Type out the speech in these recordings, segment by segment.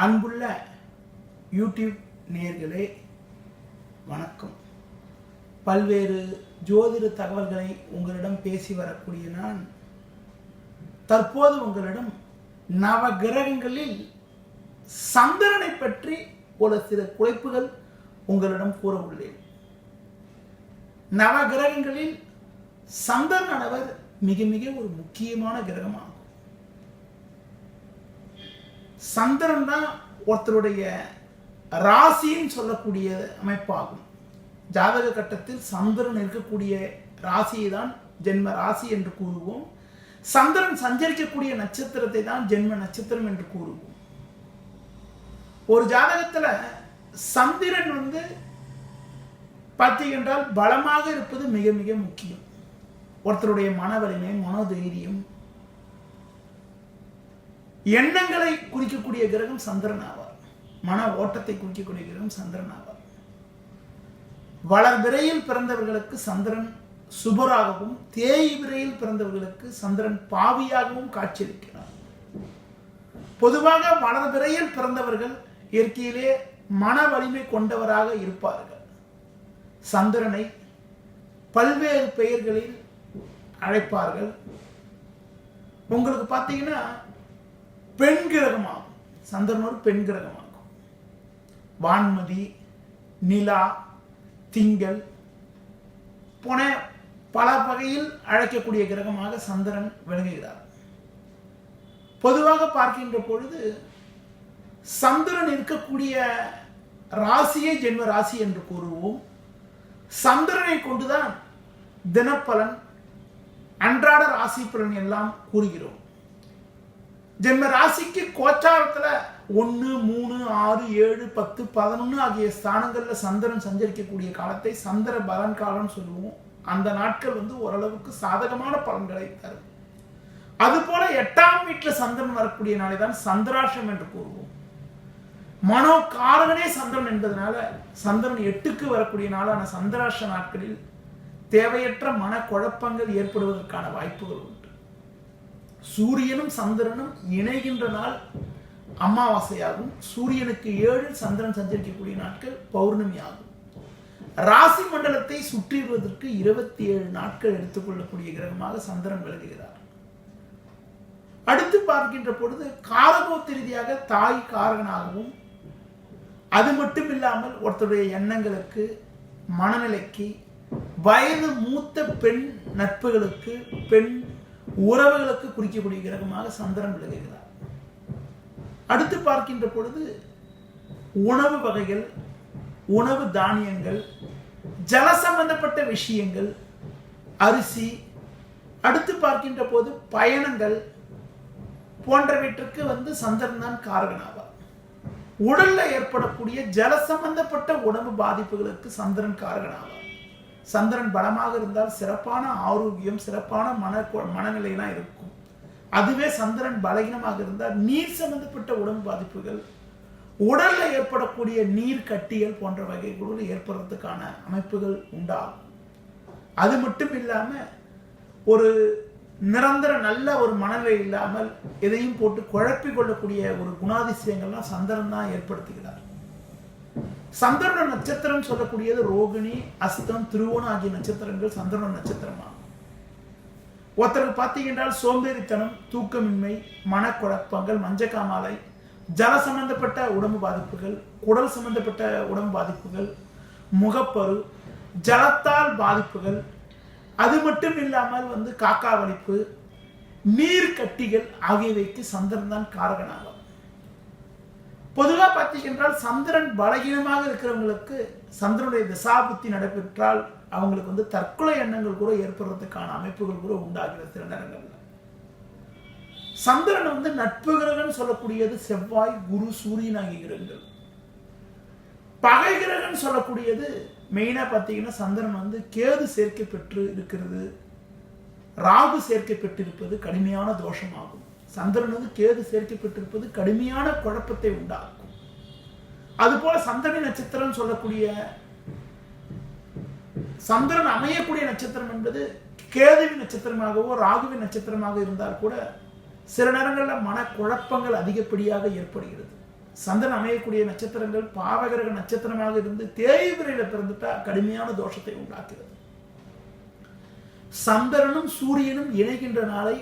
அன்புள்ள யூடியூப் நேயர்களே வணக்கம். பல்வேறு ஜோதிட தகவல்களை உங்களிடம் பேசி வரக்கூடிய நான் தற்போது உங்களிடம் நவ கிரகங்களில் சந்திரனை பற்றி ஒரு சில குறைப்புகள் உங்களிடம் கூற உள்ளேன். நவ கிரகங்களில் சந்திரனானவர் மிக மிக ஒரு முக்கியமான கிரகமாகும். சந்திரன் தான் ஒருத்தருடைய ராசின்னு சொல்லக்கூடிய அமைப்பாகும். ஜாதக கட்டத்தில் சந்திரன் இருக்கக்கூடிய ராசியை தான் ஜென்ம ராசி என்று கூறுவோம். சந்திரன் சஞ்சரிக்கக்கூடிய நட்சத்திரத்தை தான் ஜென்ம நட்சத்திரம் என்று கூறுவோம். ஒரு ஜாதகத்துல சந்திரன் பார்த்தீங்கன்றால் பலமாக இருப்பது மிக மிக முக்கியம். ஒருத்தருடைய மன வலிமை, மனோதைரியம், எண்ணங்களை குறிக்கக்கூடிய கிரகம் சந்திரன் ஆவார். மன ஓட்டத்தை குறிக்கக்கூடிய கிரகம் சந்திரன் ஆவார். வளர்பிறையில் பிறந்தவர்களுக்கு சந்திரன் சுபராகவும், தேய்பிறையில் பிறந்தவர்களுக்கு சந்திரன் பாவியாகவும் காட்சியளிக்கிறார். பொதுவாக வளர்பிறையில் பிறந்தவர்கள் இயற்கையிலே மன வலிமை கொண்டவராக இருப்பார்கள். சந்திரனை பல்வேறு பெயர்களில் அழைப்பார்கள். உங்களுக்கு பார்த்தீங்கன்னா பெண் கிரகமாகும். சந்திரன் ஒரு பெண் கிரகமாகும். வான்மதி, நிலா, திங்கள் போன பல வகையில் அழைக்கக்கூடிய கிரகமாக சந்திரன் விளங்குகிறார். பொதுவாக பார்க்கின்ற பொழுது சந்திரன் இருக்கக்கூடிய ராசியை ஜென்ம ராசி என்று கூறுவோம். சந்திரனை கொண்டுதான் தினப்பலன், அன்றாட ராசி பலன் எல்லாம் கூறுகிறோம். ஜென்ம ராசிக்கு கோச்சாரத்துல 1, 3, 6, 7, 10, 11 ஆகிய ஸ்தானங்கள்ல சந்திரன் சஞ்சரிக்கக்கூடிய காலத்தை சந்திர பலன் காலம் சொல்லுவோம். அந்த நாட்கள் ஓரளவுக்கு சாதகமான பலன்களை தரும். அதுபோல 8ஆம் வீட்டுல சந்திரன் வரக்கூடிய நாளை தான் சந்திராஷ்டம் என்று கூறுவோம். மனோ காரகனே சந்திரன் என்பதனால சந்திரன் 8க்கு வரக்கூடிய நாளான சந்திராஷ்ட நாட்களில் தேவையற்ற மன குழப்பங்கள் ஏற்படுவதற்கான வாய்ப்புகள் உண்டு. சூரியனும் சந்திரனும் இணைகின்ற நாள் அமாவாசையாகும். சூரியனுக்கு 7 சந்திரன் சஞ்சரிக்கக்கூடிய நாட்கள் பௌர்ணமி ஆகும். ராசி மண்டலத்தை சுற்றிடுவதற்கு 27 நாட்கள் எடுத்துக்கொள்ளக்கூடிய கிரகமாக சந்திரன் விளங்குகிறார். அடுத்து பார்க்கின்ற பொழுது காரகோத்த ரீதியாக தாய் காரகனாகவும், அது மட்டும் இல்லாமல் ஒருத்தருடைய எண்ணங்களுக்கு, மனநிலைக்கு, வயது மூத்த பெண் நட்புகளுக்கு, பெண் உறவுகளுக்கு குறிக்கக்கூடிய கிரகமாக சந்திரன் விளங்குகிறார். அடுத்து பார்க்கின்ற பொழுது உணவு வகைகள், உணவு தானியங்கள், ஜல சம்பந்தப்பட்ட விஷயங்கள், அரிசி, அடுத்து பார்க்கின்ற போது பயணங்கள் போன்றவற்றுக்கு சந்திரன் தான் காரகனாவார். உடல்ல ஏற்படக்கூடிய ஜல சம்பந்தப்பட்ட உணவு பாதிப்புகளுக்கு சந்திரன் காரகனாவார். சந்திரன் பலமாக இருந்தால் சிறப்பான ஆரோக்கியம், சிறப்பான மனநிலையெல்லாம் இருக்கும். அதுவே சந்திரன் பலகீனமாக இருந்தால் நீர் சம்பந்தப்பட்ட உடம்பு பாதிப்புகள், உடல்ல ஏற்படக்கூடிய நீர் கட்டிகள் போன்ற வகைகளோடு ஏற்படுறதுக்கான அமைப்புகள் உண்டாகும். அது மட்டும் இல்லாம ஒரு நிரந்தர நல்ல ஒரு மனநிலை இல்லாமல் எதையும் போட்டு குழப்பிக் கொள்ளக்கூடிய ஒரு குணாதிசயங்கள்லாம் சந்திரன் தான் ஏற்படுத்துகிறார். சந்திரன நட்சத்திரம் சொல்லக்கூடியது ரோகிணி, அஸ்தம், திருவோணம் ஆகிய நட்சத்திரங்கள் சந்திரன நட்சத்திரமாகும். ஒருத்தருக்கு பார்த்தீங்கன்றால் சோம்பேறித்தனம், தூக்கமின்மை, மனக்குழப்பங்கள், மஞ்சக்காமாலை, ஜல சம்பந்தப்பட்ட உடம்பு பாதிப்புகள், குடல் சம்பந்தப்பட்ட உடம்பு பாதிப்புகள், முகப்பரு, ஜலத்தால் பாதிப்புகள், அது மட்டும் இல்லாமல் காக்கா வலிப்பு, நீர் கட்டிகள் ஆகியவைக்கு சந்திரன் தான் காரகனாகும். பொதுவாக பார்த்தீங்கன்றால் சந்திரன் பலகீனமாக இருக்கிறவங்களுக்கு சந்திரனுடைய திசாபுத்தி நடைபெற்றால் அவங்களுக்கு தற்கொலை எண்ணங்கள் கூட ஏற்படுறதுக்கான அமைப்புகள் கூட உண்டாகிறது. சில நேரங்கள்ல சந்திரன் நட்பு கிரகம் சொல்லக்கூடியது செவ்வாய், குரு, சூரியன் ஆகிய கிரகங்கள். பகை கிரகம் சொல்லக்கூடியது மெயினா பார்த்தீங்கன்னா சந்திரன் கேது சேர்க்கை பெற்று இருக்கிறது, ராகு சேர்க்கை பெற்றிருப்பது கடுமையான தோஷமாகும். சந்திரன் கேது சேர்க்கை பெற்றிருப்பது கடுமையான குழப்பத்தை உண்டாக்கும். அதுபோல சந்திரன் நட்சத்திரம் சொல்லக்கூடிய சந்திரன் அமையக்கூடிய நட்சத்திரம் என்பது கேதுவின் நட்சத்திரமாகவோ ராகுவின் நட்சத்திரமாக இருந்தால் கூட சில நேரங்களில் மனக்குழப்பங்கள் அதிகப்படியாக ஏற்படுகிறது. சந்திரன் அமையக்கூடிய நட்சத்திரங்கள் பாவகிரக நட்சத்திரமாக இருந்து தேய்பிரையில பிறந்துட்டா கடுமையான தோஷத்தை உண்டாக்குகிறது. சந்திரனும் சூரியனும் இணைகின்ற நாளை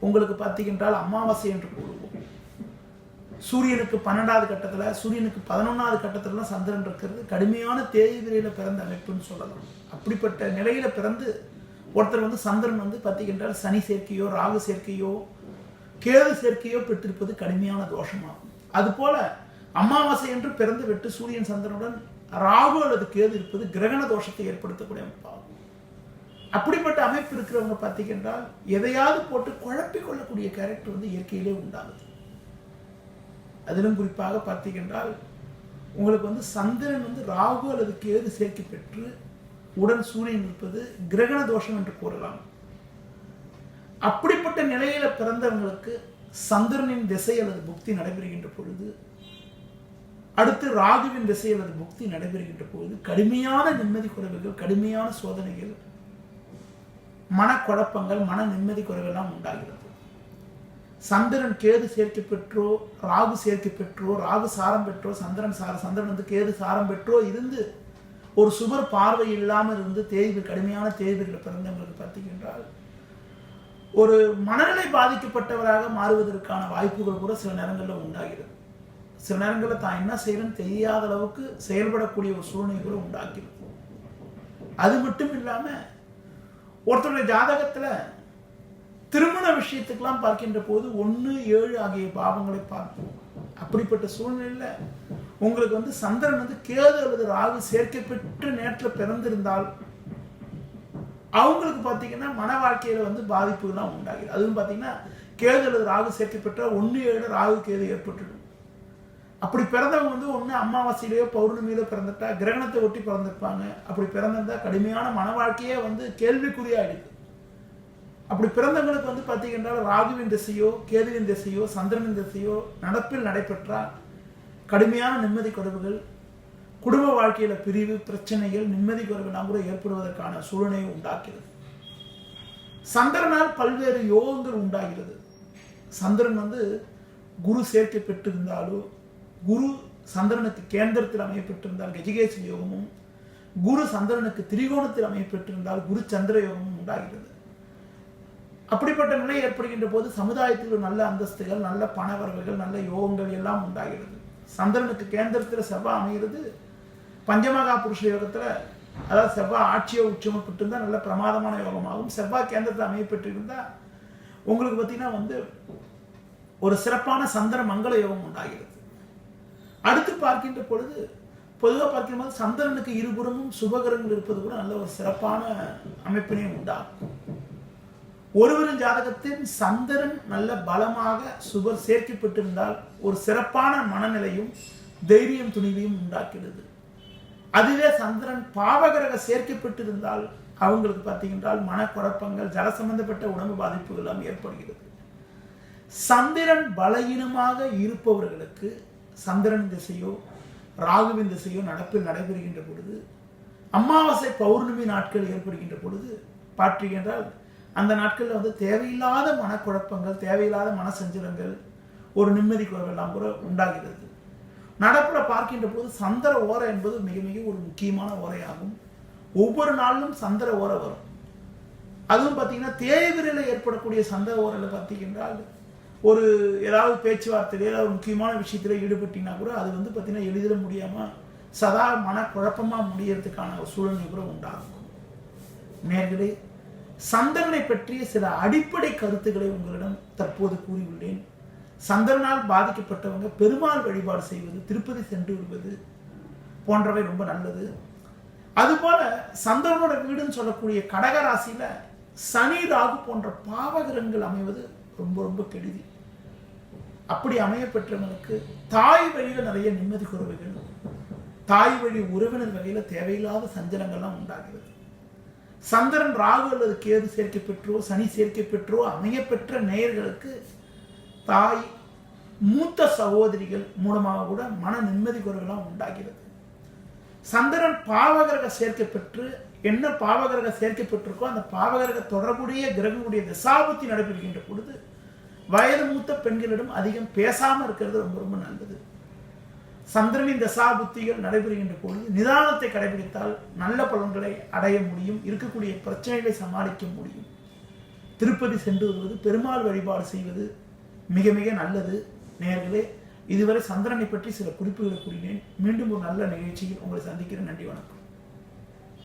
உங்களுக்கு பார்த்தீங்கன்றால் அமாவாசை என்று கூறுவோம். சூரியனுக்கு 12வது கட்டத்துல, சூரியனுக்கு 11வது கட்டத்துல சந்திரன் இருக்கிறது. கடுமையான தேய்பிரையில பிறந்த அமைப்புன்னு சொல்லலாம். அப்படிப்பட்ட நிலையில பிறந்து ஒருத்தர் சந்திரன் பார்த்தீங்கன்றால் சனி சேர்க்கையோ ராகு சேர்க்கையோ கேது சேர்க்கையோ பெற்றிருப்பது கடுமையான தோஷமாகும். அதுபோல அமாவாசை என்று பிறந்து விட்டு சூரியன் சந்திரனுடன் ராகு அல்லது கேது இருப்பது கிரகண தோஷத்தை ஏற்படுத்தக்கூடிய அமைப்பாகும். அப்படிப்பட்ட அமைப்பு இருக்கிறவங்க பார்த்தீங்கன்றால் எதையாவது போட்டு குழப்பிக் கொள்ளக்கூடிய கேரக்டர் இயற்கையிலே உண்டாகுது. அதிலும் குறிப்பாக பார்த்தீங்கன்றால் உங்களுக்கு சந்திரன் ராகு அல்லது கேது சேர்க்கை பெற்று உடன் சூரியன் இருப்பது கிரகண தோஷம் என்று கூறலாம். அப்படிப்பட்ட நிலையில பிறந்தவங்களுக்கு சந்திரனின் திசை அல்லது புக்தி நடைபெறுகின்ற பொழுது, அடுத்து ராகுவின் திசை அல்லது புக்தி நடைபெறுகின்ற பொழுது கடுமையான நிம்மதி குறைவுகள், கடுமையான சோதனைகள், மனக்குழப்பங்கள், மன நிம்மதி குறைவெல்லாம் உண்டாகிறது. சந்திரன் கேது சேர்க்கை பெற்றோ ராகு சேர்க்கை பெற்றோ ராகு சாரம் பெற்றோ சந்திரன் கேது சாரம் பெற்றோ இருந்து ஒரு சுபர் பார்வை இல்லாமல் இருந்து கடுமையான தேய்வில் பிறந்தவங்களுக்கு பார்த்தீங்கன்றால் ஒரு மனநிலை பாதிக்கப்பட்டவராக மாறுவதற்கான வாய்ப்புகள் கூட சில நேரங்களில் உண்டாகிறது. சில நேரங்களில் தான் என்ன செய்யணும்னு தெரியாத அளவுக்கு செயல்படக்கூடிய ஒரு சூழ்நிலை கூட உண்டாகிறது. அது மட்டும் இல்லாம ஒருத்தருடைய ஜாதகத்துல திருமண விஷயத்துக்கெல்லாம் பார்க்கின்ற போது 1, 7 ஆகிய பாவங்களை பார்ப்போம். அப்படிப்பட்ட சூழ்நிலையில உங்களுக்கு சந்திரன் கேது அல்லது ராகு சேர்க்கை பெற்று நேற்றில் பிறந்திருந்தால் அவங்களுக்கு பார்த்தீங்கன்னா மன வாழ்க்கையில பாதிப்புகள்லாம் உண்டாகிறது. அதுவும் பார்த்தீங்கன்னா கேது அல்லது ராகு சேர்க்கை பெற்றால் 1, 7 ராகு கேது ஏற்பட்டுடும். அப்படி பிறந்தவங்க ஒன்று அமாவாசையிலேயோ பௌர்ணமியிலோ பிறந்துட்டா கிரகணத்தை ஒட்டி பிறந்திருப்பாங்க. அப்படி பிறந்திருந்தா கடுமையான மன வாழ்க்கையே கேள்விக்குறியாயிடுது. அப்படி பிறந்தவங்களுக்கு பார்த்தீங்கன்னா ராகுவின் திசையோ கேதுவின் திசையோ சந்திரனின் திசையோ நடப்பில் நடைபெற்றால் கடுமையான நிம்மதி குறைவுகள், குடும்ப வாழ்க்கையில பிரிவு, பிரச்சனைகள், நிம்மதி குறைவுலாம் கூட ஏற்படுவதற்கான சூழ்நிலையை உண்டாக்கிறது. சந்திரனால் பல்வேறு யோகங்கள் உண்டாகிறது. சந்திரன் குரு சேர்க்கை பெற்றிருந்தாலோ, குரு சந்திரனுக்கு கேந்திரத்தில் அமையப்பட்டிருந்தால் கஜகேசரி யோகமும், குரு சந்திரனுக்கு திரிகோணத்தில் அமையப்பட்டிருந்தால் குரு சந்திர யோகமும் உண்டாகிறது. அப்படிப்பட்ட நிலை ஏற்படுகின்ற போது சமுதாயத்தில் நல்ல அந்தஸ்துகள், நல்ல பண வரவுகள், நல்ல யோகங்கள் எல்லாம் உண்டாகிறது. சந்திரனுக்கு கேந்திரத்தில் செவ்வாய் அமைகிறது. பஞ்சமகா புருஷ யோகத்துல, அதாவது செவ்வாய் ஆட்சியோ உச்சமோ பெற்றிருந்தா நல்ல பிரமாதமான யோகமாகும். செவ்வாய் கேந்திரத்தில் அமையப்பட்டிருந்தா உங்களுக்கு பார்த்தீங்கன்னா ஒரு சிறப்பான சந்திர மங்கள யோகம் உண்டாகிறது. அடுத்து பார்க்கின்ற பொழுது பொதுவாக பார்க்கின்ற போது சந்திரனுக்கு இருபுறமும் சுபகரங்கள் இருப்பது கூட நல்ல ஒரு சிறப்பான அமைப்பினையும் உண்டாகும். ஒருவரின் ஜாதகத்தில் சந்திரன் நல்ல பலமாக சுபர் சேர்க்கப்பட்டிருந்தால் ஒரு சிறப்பான மனநிலையும் தைரியம் துணிவையும் உண்டாக்கிறது. அதுவே சந்திரன் பாவகிரக சேர்க்கப்பட்டிருந்தால் அவங்களுக்கு பார்த்தீங்கன்றால் மனக்குழப்பங்கள், ஜல சம்பந்தப்பட்ட உடம்பு பாதிப்புகள் எல்லாம் ஏற்படுகிறது. சந்திரன் பலகீனமாக இருப்பவர்களுக்கு சந்திரன் திசையோ ராகுவின் திசையோ நடப்பில் நடைபெறுகின்ற பொழுது, அமாவாசை பௌர்ணமி நாட்கள் ஏற்படுகின்ற பொழுது பார்த்தீங்கன்றால் அந்த நாட்களில் தேவையில்லாத மனக்குழப்பங்கள், தேவையில்லாத மனசஞ்சலங்கள், ஒரு நிம்மதி குறைவெல்லாம் கூட உண்டாகிறது. நடப்புல பார்க்கின்ற போது சந்திர ஓரை என்பது மிக மிக ஒரு முக்கியமான ஓரையாகும். ஒவ்வொரு நாளும் சந்திர ஓரை வரும். அதுவும் பார்த்தீங்கன்னா தேய்விரையில் ஏற்படக்கூடிய சந்திர ஓரையில் பார்த்தீங்கன்றால் ஒரு ஏதாவது பேச்சுவார்த்தையில ஏதாவது முக்கியமான விஷயத்தில் ஈடுபட்டீங்கன்னா கூட அது பார்த்தீங்கன்னா எளிதில் முடியாமல் சதா மனக்குழப்பமாக முடியறதுக்கான ஒரு சூழ்நிலை கூட உண்டாகும். நேர்களே, சந்திரனை பற்றிய சில அடிப்படை கருத்துக்களை உங்களிடம் தற்போது கூறியுள்ளேன். சந்திரனால் பாதிக்கப்பட்டவங்க பெருமாள் வழிபாடு செய்வது, திருப்பதி சென்று வருவது போன்றவை ரொம்ப நல்லது. அதுபோல சந்திரனோட வீடுன்னு சொல்லக்கூடிய கடகராசியில சனி ராகு போன்ற பாவகிரகங்கள் அமைவது ரொம்ப ரொம்ப கெடுதி. அப்படி அமைய பெற்றவங்களுக்கு தாய் வழியில நிறைய நிம்மதி குறைவுகள், தாய் வழி உறவினர் வகையில தேவையில்லாத சஞ்சலங்கள்லாம் உண்டாகிறது. சந்திரன் ராகு அல்லது கேது சேர்க்கை பெற்றோ சனி சேர்க்கை பெற்றோ அமைய பெற்ற நேயர்களுக்கு தாய், மூத்த சகோதரிகள் மூலமாக கூட மன நிம்மதி குறைவெல்லாம் உண்டாகிறது. சந்திரன் பாவகிரக சேர்க்கை பெற்று என்ன பாவகிரக சேர்க்கை பெற்றிருக்கோ அந்த பாவகிரக தொடர்புடைய கிரகங்களுடைய திசாபுத்தி நடைபெறுகின்ற பொழுது வயது மூத்த பெண்களிடம் அதிகம் பேசாம இருக்கிறது ரொம்ப ரொம்ப நல்லது. சந்திரனின் தசா புத்திகள் நடைபெறுகின்ற பொழுது நிதானத்தை கடைபிடித்தால் நல்ல பலன்களை அடைய முடியும், இருக்கக்கூடிய பிரச்சனைகளை சமாளிக்க முடியும். திருப்பதி சென்று வருவது, பெருமாள் வழிபாடு செய்வது மிக மிக நல்லது. நேயர்களே, இதுவரை சந்திரனை பற்றி சில குறிப்புகளை கூறினேன். மீண்டும் ஒரு நல்ல நிகழ்ச்சியில் உங்களை சந்திக்கிறேன். நன்றி, வணக்கம்.